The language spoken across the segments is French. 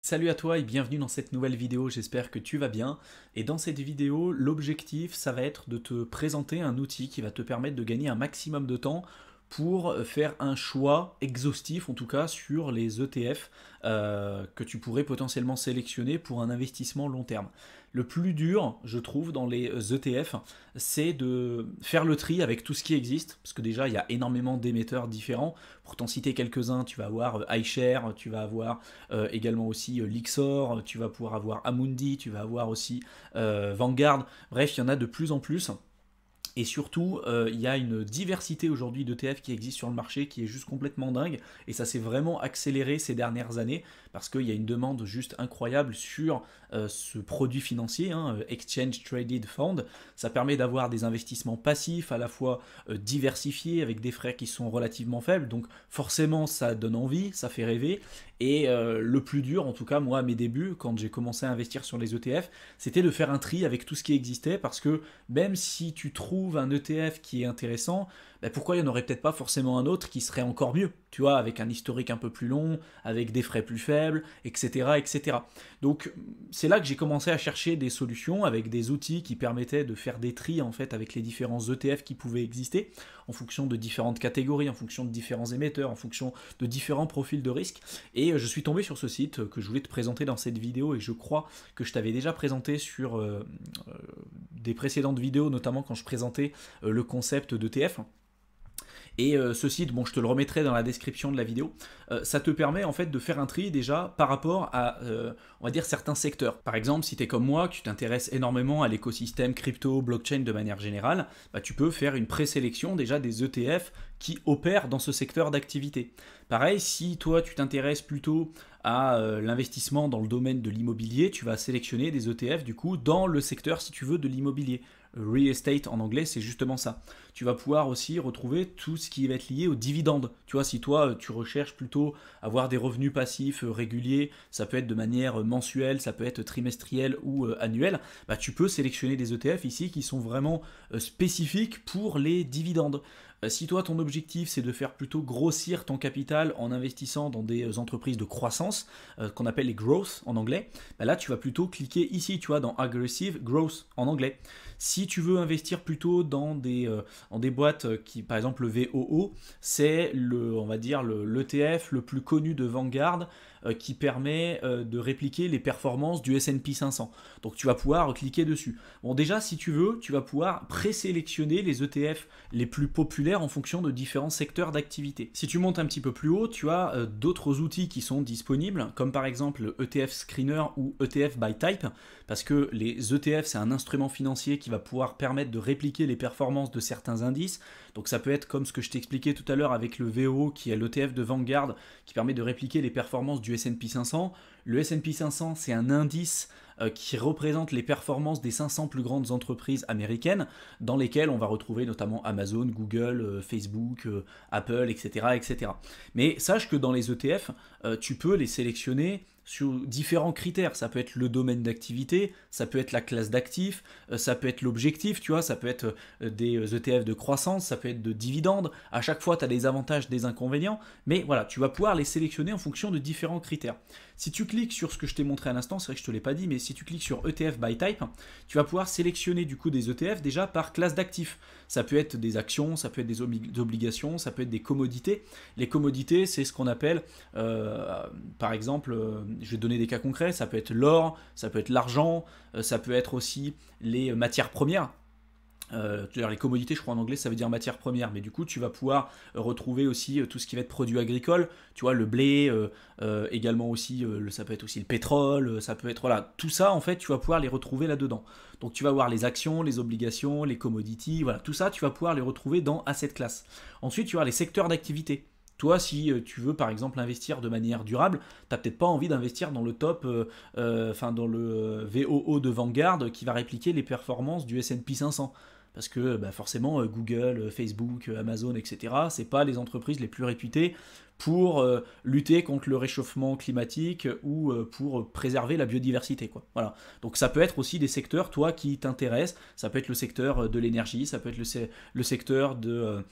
Salut à toi et bienvenue dans cette nouvelle vidéo, j'espère que tu vas bien. Et dans cette vidéo, l'objectif, ça va être de te présenter un outil qui va te permettre de gagner un maximum de temps pour faire un choix exhaustif, en tout cas sur les ETF que tu pourrais potentiellement sélectionner pour un investissement long terme. Le plus dur, je trouve, dans les ETF, c'est de faire le tri avec tout ce qui existe, parce que déjà, il y a énormément d'émetteurs différents. Pour t'en citer quelques-uns, tu vas avoir iShare, tu vas avoir également aussi Lyxor, tu vas pouvoir avoir Amundi, tu vas avoir aussi Vanguard. Bref, il y en a de plus en plus. Et surtout, il y a une diversité aujourd'hui d'ETF qui existe sur le marché qui est juste complètement dingue. Et ça s'est vraiment accéléré ces dernières années parce qu'il y a une demande juste incroyable sur ce produit financier, hein, Exchange Traded Fund. Ça permet d'avoir des investissements passifs à la fois diversifiés avec des frais qui sont relativement faibles. Donc forcément, ça donne envie, ça fait rêver. Et le plus dur, en tout cas moi à mes débuts, quand j'ai commencé à investir sur les ETF, c'était de faire un tri avec tout ce qui existait parce que même si tu trouves un ETF qui est intéressant, bah pourquoi il n'y en aurait peut-être pas forcément un autre qui serait encore mieux, tu vois, avec un historique un peu plus long, avec des frais plus faibles, etc. etc. Donc c'est là que j'ai commencé à chercher des solutions avec des outils qui permettaient de faire des tris en fait avec les différents ETF qui pouvaient exister en fonction de différentes catégories, en fonction de différents émetteurs, en fonction de différents profils de risque. Et je suis tombé sur ce site que je voulais te présenter dans cette vidéo et je crois que je t'avais déjà présenté sur des précédentes vidéos, notamment quand je présentais le concept d'ETF. Et ce site, bon, je te le remettrai dans la description de la vidéo, ça te permet en fait de faire un tri déjà par rapport à, on va dire, certains secteurs. Par exemple, si tu es comme moi, que tu t'intéresses énormément à l'écosystème crypto, blockchain de manière générale, bah, tu peux faire une présélection déjà des ETF qui opèrent dans ce secteur d'activité. Pareil, si toi tu t'intéresses plutôt à l'investissement dans le domaine de l'immobilier, tu vas sélectionner des ETF du coup dans le secteur, si tu veux, de l'immobilier. Real estate en anglais, c'est justement ça. Tu vas pouvoir aussi retrouver tout ce qui va être lié aux dividendes. Tu vois, si toi tu recherches plutôt avoir des revenus passifs réguliers, ça peut être de manière mensuelle, ça peut être trimestrielle ou annuelle, bah, tu peux sélectionner des ETF ici qui sont vraiment spécifiques pour les dividendes. Si toi ton objectif c'est de faire plutôt grossir ton capital en investissant dans des entreprises de croissance, qu'on appelle les growth en anglais, bah là tu vas plutôt cliquer ici, tu vois, dans Aggressive Growth en anglais. Si tu veux investir plutôt dans des boîtes qui, par exemple le VOO, c'est on va dire l'ETF le plus connu de Vanguard qui permet de répliquer les performances du S&P 500. Donc tu vas pouvoir cliquer dessus. Bon déjà si tu veux, tu vas pouvoir présélectionner les ETF les plus populaires en fonction de différents secteurs d'activité. Si tu montes un petit peu plus haut, tu as d'autres outils qui sont disponibles, comme par exemple le ETF Screener ou ETF by Type, parce que les ETF c'est un instrument financier qui va pouvoir permettre de répliquer les performances de certains indices. Donc ça peut être comme ce que je t'expliquais tout à l'heure avec le VOO qui est l'ETF de Vanguard qui permet de répliquer les performances du S&P 500. Le S&P 500 c'est un indice qui représente les performances des 500 plus grandes entreprises américaines dans lesquelles on va retrouver notamment Amazon, Google, Facebook, Apple, etc., etc. Mais sache que dans les ETF, tu peux les sélectionner sur différents critères. Ça peut être le domaine d'activité, ça peut être la classe d'actifs, ça peut être l'objectif, tu vois, ça peut être des ETF de croissance, ça peut être de dividendes. À chaque fois, tu as des avantages, des inconvénients, mais voilà, tu vas pouvoir les sélectionner en fonction de différents critères. Si tu cliques sur ce que je t'ai montré à l'instant, c'est vrai que je te l'ai pas dit, mais si tu cliques sur ETF by Type, tu vas pouvoir sélectionner du coup des ETF déjà par classe d'actifs. Ça peut être des actions, ça peut être des obligations, ça peut être des commodités. Les commodités, c'est ce qu'on appelle, par exemple, je vais te donner des cas concrets, ça peut être l'or, ça peut être l'argent, ça peut être aussi les matières premières. Les commodités, je crois en anglais, ça veut dire matière première, mais du coup, tu vas pouvoir retrouver aussi tout ce qui va être produit agricole, tu vois, le blé, également aussi, ça peut être aussi le pétrole, ça peut être, voilà, tout ça, en fait, tu vas pouvoir les retrouver là-dedans. Donc, tu vas voir les actions, les obligations, les commodities, voilà, tout ça, tu vas pouvoir les retrouver dans Asset Class. Ensuite, tu vas voir les secteurs d'activité. Toi, si tu veux par exemple investir de manière durable, tu n'as peut-être pas envie d'investir dans le top, dans le VOO de Vanguard qui va répliquer les performances du S&P 500. Parce que bah, forcément, Google, Facebook, Amazon, etc., c'est pas les entreprises les plus réputées pour lutter contre le réchauffement climatique ou pour préserver la biodiversité, quoi. Voilà. Donc ça peut être aussi des secteurs, toi, qui t'intéressent. Ça peut être le secteur de l'énergie, ça peut être le secteur je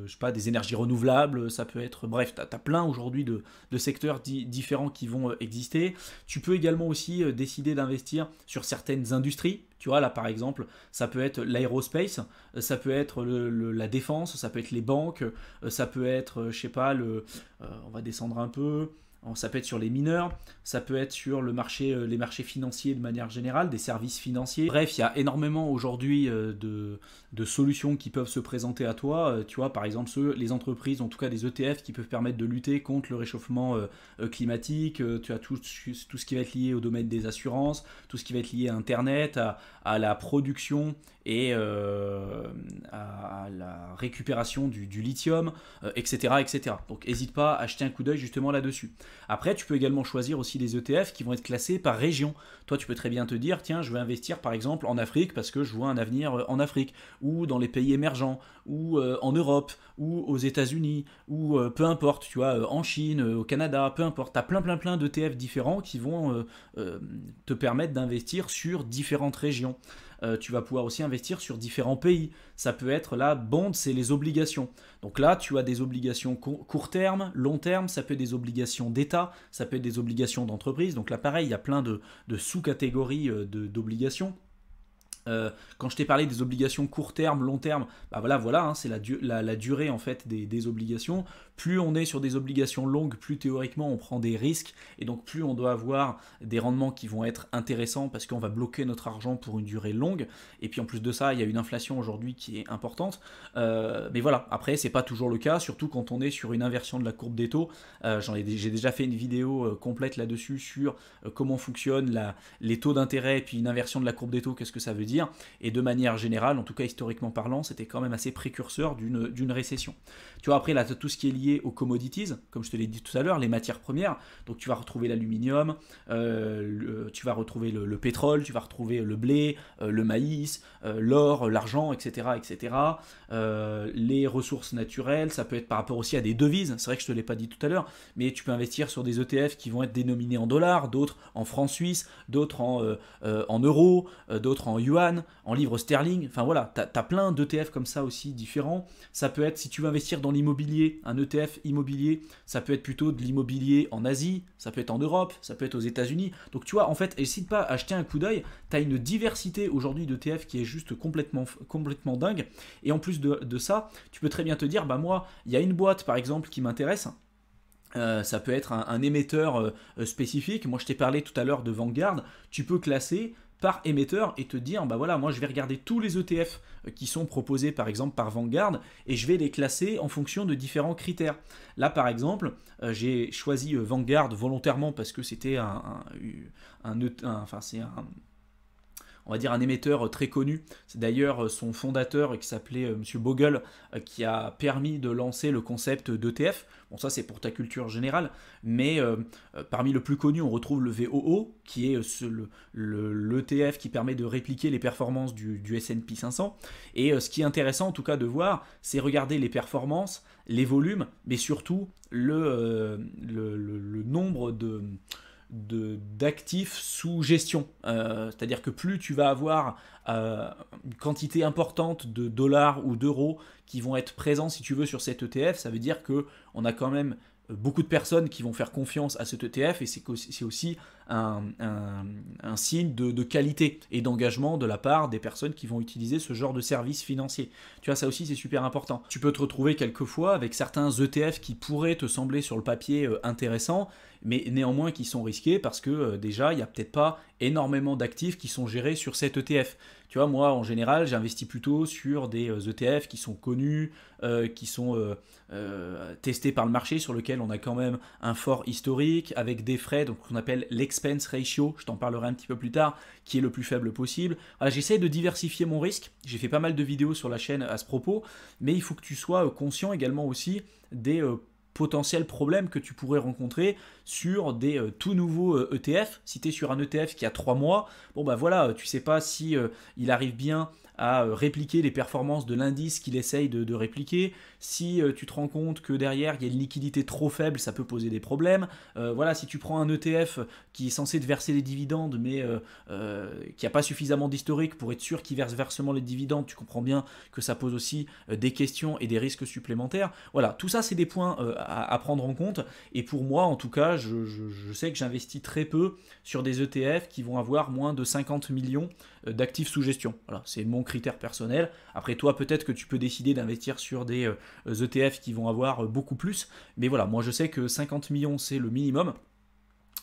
sais pas, des énergies renouvelables, ça peut être... Bref, tu as plein aujourd'hui de secteurs différents qui vont exister. Tu peux également aussi décider d'investir sur certaines industries. Tu vois, là par exemple, ça peut être l'aérospace, ça peut être la défense, ça peut être les banques, ça peut être, je sais pas, on va descendre un peu, ça peut être sur les mineurs, ça peut être sur les marchés financiers de manière générale, des services financiers. Bref, il y a énormément aujourd'hui de solutions qui peuvent se présenter à toi. Tu vois, par exemple, les entreprises, en tout cas des ETF, qui peuvent permettre de lutter contre le réchauffement climatique. Tu as tout ce qui va être lié au domaine des assurances, tout ce qui va être lié à Internet, à la production et à la récupération du lithium, etc., etc. Donc n'hésite pas à jeter un coup d'œil justement là-dessus. Après, tu peux également choisir aussi des ETF qui vont être classés par région. Toi, tu peux très bien te dire, tiens, je vais investir par exemple en Afrique parce que je vois un avenir en Afrique, ou dans les pays émergents, ou en Europe, ou aux États-Unis, ou peu importe, tu vois, en Chine, au Canada, peu importe. Tu as plein d'ETF différents qui vont te permettre d'investir sur différentes régions. Tu vas pouvoir aussi investir sur différents pays. Ça peut être là, bond, c'est les obligations. Donc là, tu as des obligations court terme, long terme, ça peut être des obligations d'État, ça peut être des obligations d'entreprise. Donc là, pareil, il y a plein de sous-catégories d'obligations. Quand je t'ai parlé des obligations court terme, long terme, bah voilà hein, c'est la durée en fait des obligations. Plus on est sur des obligations longues, plus théoriquement on prend des risques et donc plus on doit avoir des rendements qui vont être intéressants parce qu'on va bloquer notre argent pour une durée longue. Et puis en plus de ça, il y a une inflation aujourd'hui qui est importante. Mais voilà, après c'est pas toujours le cas, surtout quand on est sur une inversion de la courbe des taux. J'ai déjà fait une vidéo complète là-dessus sur comment fonctionnent les taux d'intérêt et puis une inversion de la courbe des taux, qu'est-ce que ça veut dire. Et de manière générale, en tout cas historiquement parlant, c'était quand même assez précurseur d'une récession. Tu vois, après là, tout ce qui est lié aux commodities, comme je te l'ai dit tout à l'heure, les matières premières, donc tu vas retrouver l'aluminium, tu vas retrouver le pétrole, tu vas retrouver le blé, le maïs, l'or, l'argent, etc. etc. Les ressources naturelles, ça peut être par rapport aussi à des devises, c'est vrai que je ne te l'ai pas dit tout à l'heure, mais tu peux investir sur des ETF qui vont être dénominés en dollars, d'autres en francs suisses, d'autres en euros, d'autres en yuan, en livres sterling, enfin voilà, tu as plein d'ETF comme ça aussi différents. Ça peut être, si tu veux investir dans l'immobilier, un ETF immobilier, ça peut être plutôt de l'immobilier en Asie, ça peut être en Europe, ça peut être aux États-Unis. Donc tu vois, en fait, n'hésite pas à jeter un coup d'œil, tu as une diversité aujourd'hui d'ETF qui est juste complètement dingue. Et en plus de ça, tu peux très bien te dire, bah moi, il y a une boîte par exemple qui m'intéresse. Ça peut être un émetteur spécifique. Moi, je t'ai parlé tout à l'heure de Vanguard. Tu peux classer par émetteur et te dire, bah voilà, moi je vais regarder tous les ETF qui sont proposés par exemple par Vanguard et je vais les classer en fonction de différents critères. Là par exemple, j'ai choisi Vanguard volontairement parce que c'était on va dire un émetteur très connu. C'est d'ailleurs son fondateur qui s'appelait Monsieur Bogle qui a permis de lancer le concept d'ETF. Bon, ça c'est pour ta culture générale, mais parmi le plus connu, on retrouve le VOO, qui est l'ETF qui permet de répliquer les performances du S&P 500. Et ce qui est intéressant en tout cas de voir, c'est regarder les performances, les volumes, mais surtout le nombre d'actifs sous gestion. C'est-à-dire que plus tu vas avoir une quantité importante de dollars ou d'euros qui vont être présents, si tu veux, sur cet ETF, ça veut dire qu'on a quand même beaucoup de personnes qui vont faire confiance à cet ETF et c'est aussi un signe de qualité et d'engagement de la part des personnes qui vont utiliser ce genre de services financiers. Tu vois, ça aussi c'est super important. Tu peux te retrouver quelquefois avec certains ETF qui pourraient te sembler sur le papier intéressants, mais néanmoins qui sont risqués parce que déjà il n'y a peut-être pas énormément d'actifs qui sont gérés sur cet ETF. Tu vois, moi en général j'investis plutôt sur des ETF qui sont connus, qui sont testés par le marché, sur lequel on a quand même un fort historique, avec des frais, donc qu'on appelle l'expense ratio, je t'en parlerai un petit peu plus tard, qui est le plus faible possible. Voilà, j'essaie de diversifier mon risque, j'ai fait pas mal de vidéos sur la chaîne à ce propos, mais il faut que tu sois conscient également aussi des potentiels problèmes que tu pourrais rencontrer sur des tout nouveaux ETF. Si tu es sur un ETF qui a 3 mois, bon bah voilà, tu sais pas si il arrive bien à répliquer les performances de l'indice qu'il essaye de répliquer. Si tu te rends compte que derrière il y a une liquidité trop faible, ça peut poser des problèmes. Voilà, si tu prends un ETF qui est censé te verser les dividendes, mais qui n'a pas suffisamment d'historique pour être sûr qu'il verse versement les dividendes, tu comprends bien que ça pose aussi des questions et des risques supplémentaires. Voilà, tout ça c'est des points à prendre en compte. Et pour moi, en tout cas, je sais que j'investis très peu sur des ETF qui vont avoir moins de 50 millions d'actifs sous gestion. Voilà, c'est mon critère personnel. Après toi, peut-être que tu peux décider d'investir sur des ETF qui vont avoir beaucoup plus. Mais voilà, moi je sais que 50 millions c'est le minimum.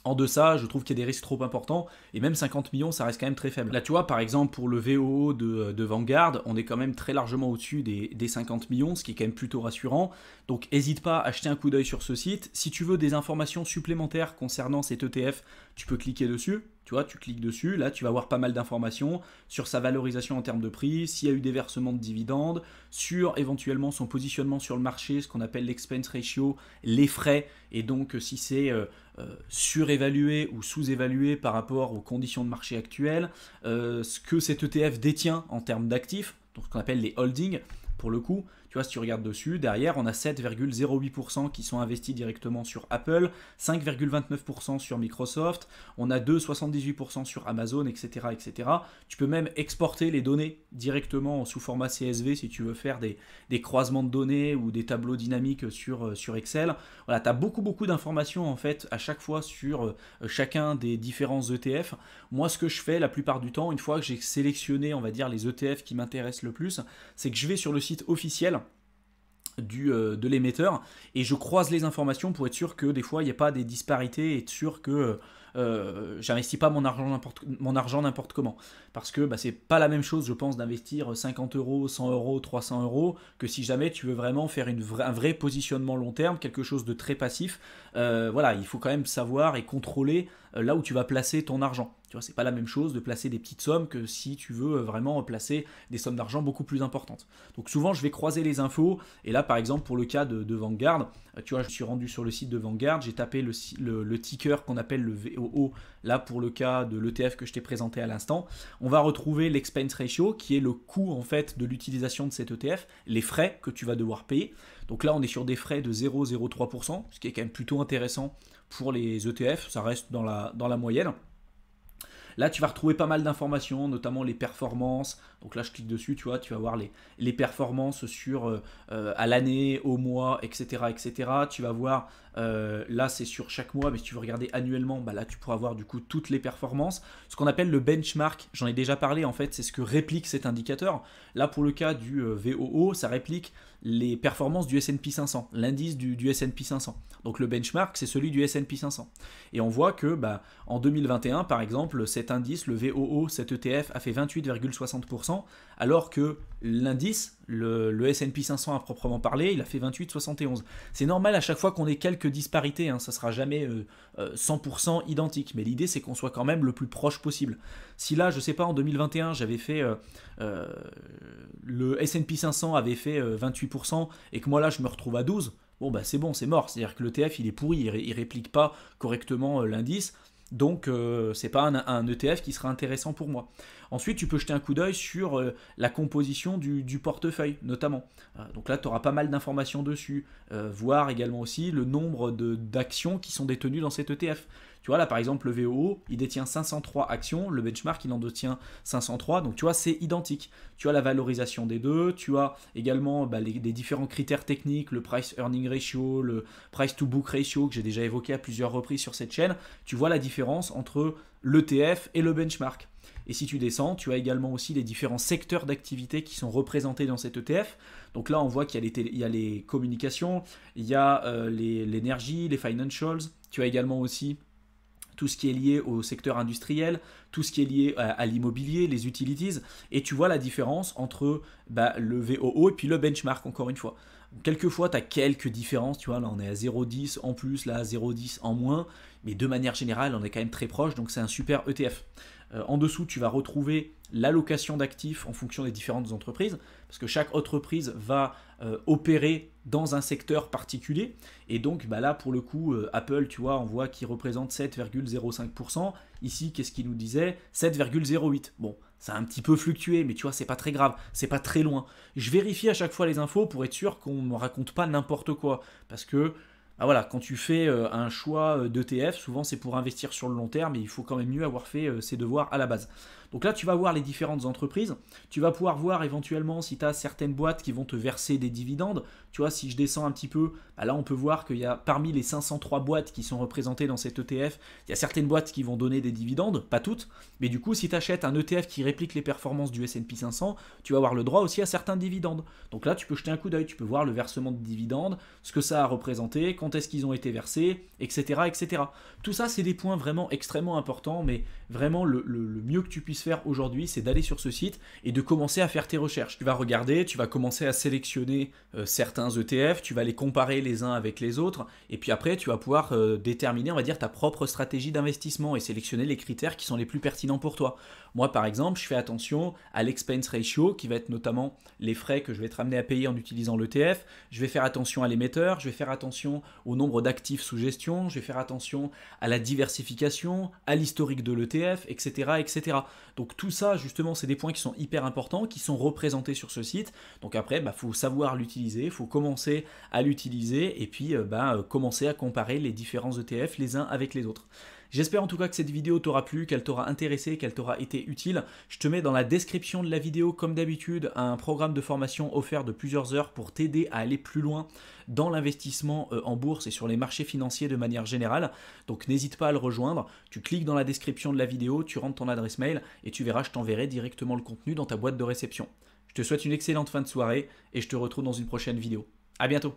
En deçà, je trouve qu'il y a des risques trop importants, et même 50 millions, ça reste quand même très faible. Là, tu vois, par exemple, pour le VOO de Vanguard, on est quand même très largement au-dessus des 50 millions, ce qui est quand même plutôt rassurant. Donc, n'hésite pas à jeter un coup d'œil sur ce site. Si tu veux des informations supplémentaires concernant cet ETF, tu peux cliquer dessus. Tu vois, tu cliques dessus, là tu vas avoir pas mal d'informations sur sa valorisation en termes de prix, s'il y a eu des versements de dividendes, sur éventuellement son positionnement sur le marché, ce qu'on appelle l'expense ratio, les frais, et donc si c'est surévalué ou sous-évalué par rapport aux conditions de marché actuelles, ce que cet ETF détient en termes d'actifs, donc ce qu'on appelle les holdings, pour le coup. Tu vois, si tu regardes dessus, derrière, on a 7,08% qui sont investis directement sur Apple, 5,29% sur Microsoft, on a 2,78% sur Amazon, etc., etc. Tu peux même exporter les données directement sous format CSV si tu veux faire des croisements de données ou des tableaux dynamiques sur Excel. Voilà, tu as beaucoup d'informations en fait à chaque fois sur chacun des différents ETF. Moi, ce que je fais la plupart du temps, une fois que j'ai sélectionné, on va dire, les ETF qui m'intéressent le plus, c'est que je vais sur le site officiel de l'émetteur et je croise les informations pour être sûr que des fois il n'y a pas des disparités et être sûr que j'investis pas mon argent n'importe comment, parce que c'est pas la même chose je pense d'investir 50 euros, 100 euros, 300 euros que si jamais tu veux vraiment faire un vrai positionnement long terme, quelque chose de très passif. Voilà, il faut quand même savoir et contrôler là où tu vas placer ton argent. Tu vois, c'est pas la même chose de placer des petites sommes que si tu veux vraiment placer des sommes d'argent beaucoup plus importantes. Donc souvent je vais croiser les infos, et là par exemple pour le cas de Vanguard, tu vois, je suis rendu sur le site de Vanguard, j'ai tapé le ticker qu'on appelle le VOO, là pour le cas de l'ETF que je t'ai présenté à l'instant. On va retrouver l'expense ratio qui est le coût en fait de l'utilisation de cet ETF, les frais que tu vas devoir payer. Donc là on est sur des frais de 0,03%, ce qui est quand même plutôt intéressant pour les ETF, ça reste dans la moyenne. Là, tu vas retrouver pas mal d'informations, notamment les performances. Donc là, je clique dessus, tu vois, tu vas voir les performances sur à l'année, au mois, etc., etc. Tu vas voir, là, c'est sur chaque mois, mais si tu veux regarder annuellement, là, tu pourras voir du coup toutes les performances. Ce qu'on appelle le benchmark, j'en ai déjà parlé, en fait, c'est ce que réplique cet indicateur. Là, pour le cas du VOO, ça réplique les performances du S&P 500, l'indice du S&P 500. Donc le benchmark, c'est celui du S&P 500. Et on voit que en 2021, par exemple, cet indice, le VOO, cet ETF, a fait 28,60%, alors que l'indice, le S&P 500 à proprement parler, il a fait 28,71. C'est normal à chaque fois qu'on ait quelques disparités, ça ne sera jamais 100% identique, mais l'idée c'est qu'on soit quand même le plus proche possible. Si là, je sais pas, en 2021, j'avais fait le S&P 500 avait fait 28% et que moi là je me retrouve à 12%, bon c'est bon, c'est mort. C'est-à-dire que l'ETF il est pourri, il réplique pas correctement l'indice. Donc c'est pas un ETF qui sera intéressant pour moi. Ensuite, tu peux jeter un coup d'œil sur la composition du portefeuille, notamment. Donc là, tu auras pas mal d'informations dessus. Voir également aussi le nombre d'actions qui sont détenues dans cet ETF. Tu vois, là, par exemple, le VOO, il détient 503 actions. Le benchmark, il en détient 503. Donc, tu vois, c'est identique. Tu as la valorisation des deux. Tu as également les différents critères techniques, le price-earning ratio, le price-to-book ratio, que j'ai déjà évoqué à plusieurs reprises sur cette chaîne. Tu vois la différence entre l'ETF et le benchmark. Et si tu descends, tu as également aussi les différents secteurs d'activité qui sont représentés dans cet ETF. Donc là, on voit qu'il y a les communications, il y a l'énergie, les financials. Tu as également aussi tout ce qui est lié au secteur industriel, tout ce qui est lié à l'immobilier, les utilities, et tu vois la différence entre le VOO et puis le benchmark, encore une fois. Quelquefois, tu as quelques différences, tu vois, là on est à 0,10 en plus, là à 0,10 en moins, mais de manière générale, on est quand même très proche, donc c'est un super ETF. En dessous, tu vas retrouver l'allocation d'actifs en fonction des différentes entreprises, parce que chaque entreprise va opérer dans un secteur particulier. Et donc là, pour le coup, Apple, tu vois, on voit qu'il représente 7,05%. Ici, qu'est-ce qu'il nous disait? 7,08%. Bon, ça a un petit peu fluctué, mais tu vois, c'est pas très grave, c'est pas très loin. Je vérifie à chaque fois les infos pour être sûr qu'on ne me raconte pas n'importe quoi. Parce que voilà, quand tu fais un choix d'ETF, souvent c'est pour investir sur le long terme et il faut quand même mieux avoir fait ses devoirs à la base. Donc là, tu vas voir les différentes entreprises. Tu vas pouvoir voir éventuellement si tu as certaines boîtes qui vont te verser des dividendes. Tu vois, si je descends un petit peu, là on peut voir qu'il y a parmi les 503 boîtes qui sont représentées dans cet ETF, il y a certaines boîtes qui vont donner des dividendes, pas toutes. Mais du coup, si tu achètes un ETF qui réplique les performances du S&P 500, tu vas avoir le droit aussi à certains dividendes. Donc là, tu peux jeter un coup d'œil, tu peux voir le versement de dividendes, ce que ça a représenté, quand est-ce qu'ils ont été versés, etc. etc. Tout ça, c'est des points vraiment extrêmement importants, mais vraiment le mieux que tu puisses faire aujourd'hui, c'est d'aller sur ce site et de commencer à faire tes recherches. Tu vas regarder, tu vas commencer à sélectionner certains ETF, tu vas les comparer les uns avec les autres, et puis après, tu vas pouvoir déterminer, on va dire, ta propre stratégie d'investissement et sélectionner les critères qui sont les plus pertinents pour toi. Moi, par exemple, je fais attention à l'expense ratio, qui va être notamment les frais que je vais être amené à payer en utilisant l'ETF. Je vais faire attention à l'émetteur, je vais faire attention au nombre d'actifs sous gestion, je vais faire attention à la diversification, à l'historique de l'ETF, etc., etc. Donc tout ça, justement, c'est des points qui sont hyper importants, qui sont représentés sur ce site. Donc après, faut savoir l'utiliser, il faut commencer à l'utiliser et puis commencer à comparer les différents ETF les uns avec les autres. J'espère en tout cas que cette vidéo t'aura plu, qu'elle t'aura intéressé, qu'elle t'aura été utile. Je te mets dans la description de la vidéo, comme d'habitude, un programme de formation offert de plusieurs heures pour t'aider à aller plus loin dans l'investissement en bourse et sur les marchés financiers de manière générale. Donc n'hésite pas à le rejoindre. Tu cliques dans la description de la vidéo, tu rentres ton adresse mail et tu verras, je t'enverrai directement le contenu dans ta boîte de réception. Je te souhaite une excellente fin de soirée et je te retrouve dans une prochaine vidéo. À bientôt.